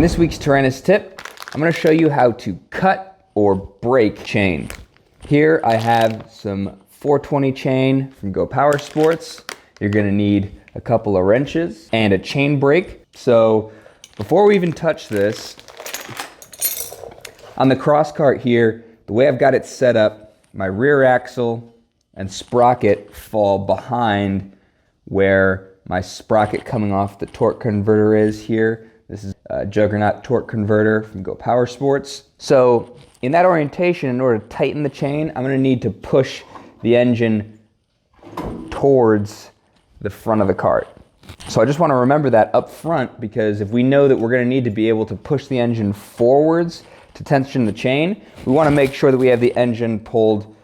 this week's Tyranis tip, I'm going to show you how to cut or break chain. Here I have some 420 chain from Go Power Sports. You're going to need a couple of wrenches and a chain brake. So before we even touch this, on the Cross Kart here, the way I've got it set up, my rear axle and sprocket fall behind where my sprocket coming off the torque converter is here. This is a Jugg-A-Verter torque converter from Go Power Sports. So in that orientation, in order to tighten the chain, I'm going to need to push the engine towards the front of the cart. So I just want to remember that up front, because if we know that we're going to need to be able to push the engine forwards to tension the chain, we want to make sure that we have the engine pulled.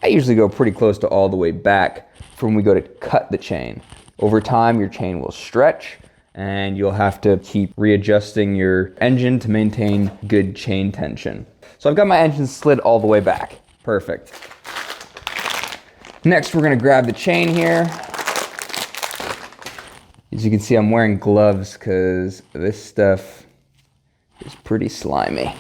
I usually go pretty close to all the way back for when we go to cut the chain. Over time, your chain will stretch and you'll have to keep readjusting your engine to maintain good chain tension. So I've got my engine slid all the way back. Perfect. Next, we're going to grab the chain here. As you can see, I'm wearing gloves because this stuff is pretty slimy.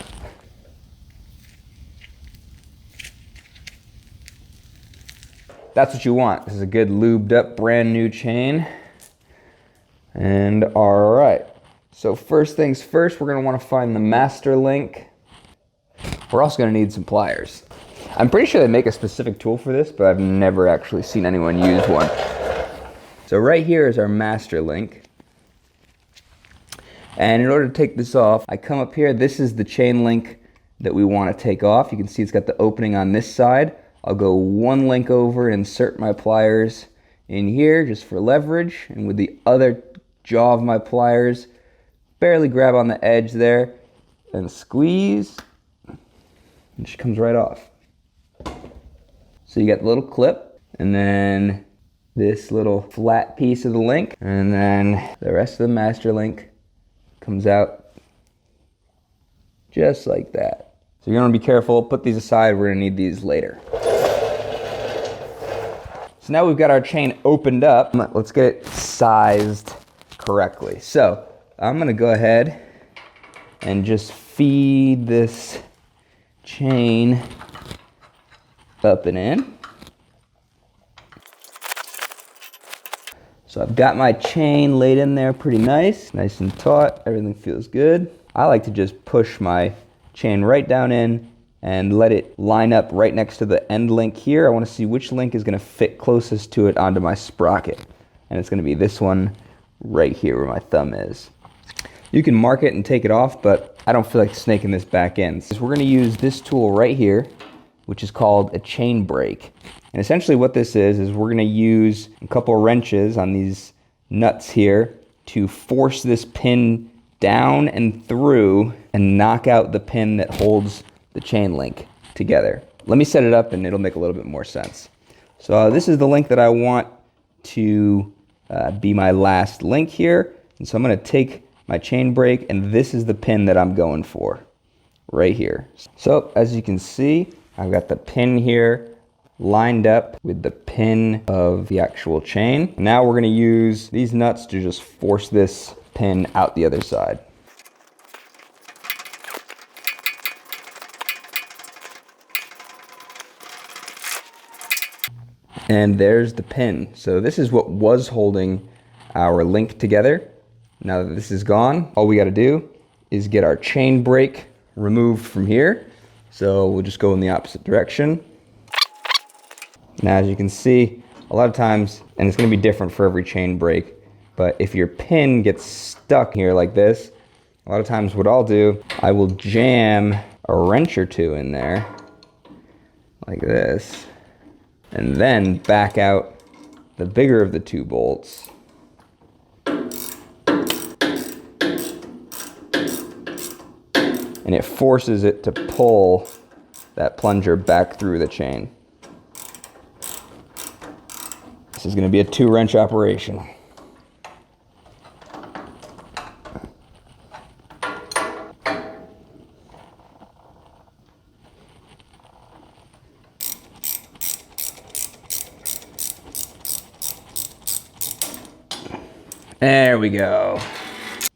That's what you want. This is a good lubed up brand new chain. And all right, so first things first, we're going to want to find the master link. We're also going to need some pliers. I'm pretty sure they make a specific tool for this, but I've never actually seen anyone use one. So right here is our master link. And in order to take this off, I come up here. This is the chain link that we want to take off. You can see it's got the opening on this side. I'll go one link over and insert my pliers in here just for leverage. And with the other jaw of my pliers, barely grab on the edge there and squeeze. And she comes right off. So you got the little clip and then this little flat piece of the link, and then the rest of the master link comes out just like that. So you're gonna be careful, put these aside, we're gonna need these later. So now we've got our chain opened up. Let's get it sized correctly. So I'm gonna go ahead and just feed this chain up and in. So I've got my chain laid in there pretty nice and taut, everything feels good. I like to just push my chain right down in and let it line up right next to the end link here. I want to see which link is going to fit closest to it onto my sprocket. And it's going to be this one right here where my thumb is. You can mark it and take it off, but I don't feel like snaking this back in. So we're going to use this tool right here, which is called a chain brake. And essentially what this is we're going to use a couple of wrenches on these nuts here to force this pin down and through and knock out the pin that holds the chain link together. Let me set it up and it'll make a little bit more sense. So this is the link that I want to be my last link here. And so I'm going to take my chain brake, and this is the pin that I'm going for right here. So as you can see, I've got the pin here lined up with the pin of the actual chain. Now we're going to use these nuts to just force this pin out the other side. And there's the pin. So this is what was holding our link together. Now that this is gone, all we got to do is get our chain brake removed from here. So we'll just go in the opposite direction. Now as you can see, a lot of times, and it's going to be different for every chain brake, but if your pin gets stuck here like this, a lot of times what I'll do, I will jam a wrench or two in there like this, and then back out the bigger of the two bolts. And it forces it to pull that plunger back through the chain. This is going to be a 2-wrench operation. There we go.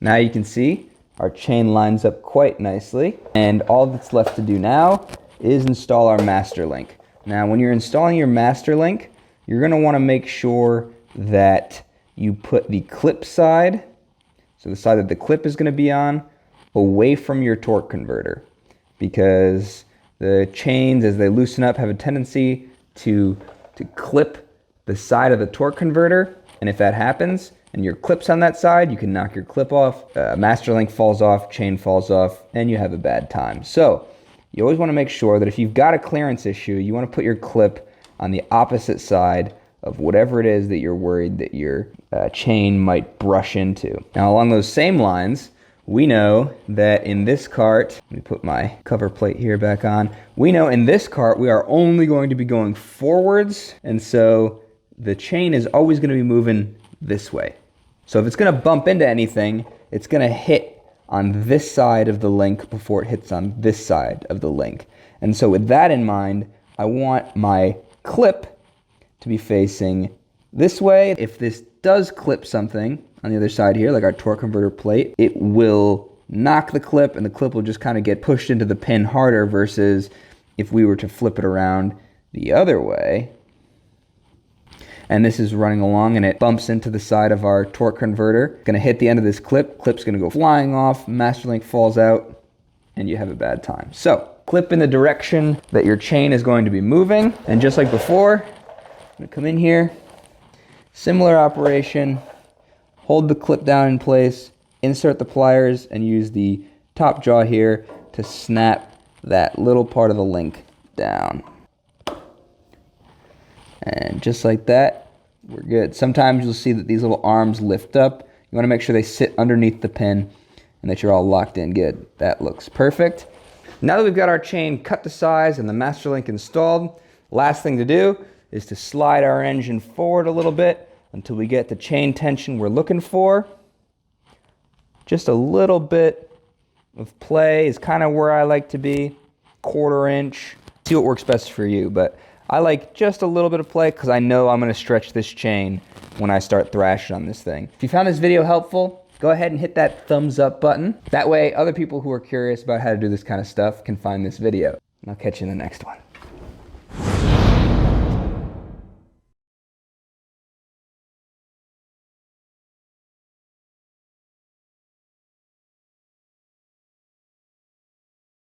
Now you can see Our chain lines up quite nicely. And all that's left to do now is install our master link. Now, when you're installing your master link, you're gonna wanna make sure that you put the clip side, so the side that the clip is gonna be on, away from your torque converter, because the chains, as they loosen up, have a tendency to clip the side of the torque converter. And if that happens, and your clip's on that side, you can knock your clip off, master link falls off, chain falls off, and you have a bad time. So you always want to make sure that if you've got a clearance issue, you want to put your clip on the opposite side of whatever it is that you're worried that your chain might brush into. Now, along those same lines, we know that in this cart, let me put my cover plate here back on. We know in this cart, we are only going to be going forwards, and so the chain is always going to be moving this way. So if it's going to bump into anything, it's going to hit on this side of the link before it hits on this side of the link. And so with that in mind, I want my clip to be facing this way. If this does clip something on the other side here, like our torque converter plate, it will knock the clip and the clip will just kind of get pushed into the pin harder, versus if we were to flip it around the other way, and this is running along and it bumps into the side of our torque converter, gonna hit the end of this clip, clip's gonna go flying off, master link falls out, and you have a bad time. So, clip in the direction that your chain is going to be moving, and just like before, I'm gonna come in here, similar operation, hold the clip down in place, insert the pliers, and use the top jaw here to snap that little part of the link down. And just like that, we're good. Sometimes you'll see that these little arms lift up. You want to make sure they sit underneath the pin and that you're all locked in good. That looks perfect. Now that we've got our chain cut to size and the master link installed, last thing to do is to slide our engine forward a little bit until we get the chain tension we're looking for. Just a little bit of play is kind of where I like to be, 1/4 inch. See what works best for you, but I like just a little bit of play because I know I'm going to stretch this chain when I start thrashing on this thing. If you found this video helpful, go ahead and hit that thumbs up button. That way other people who are curious about how to do this kind of stuff can find this video. And I'll catch you in the next one.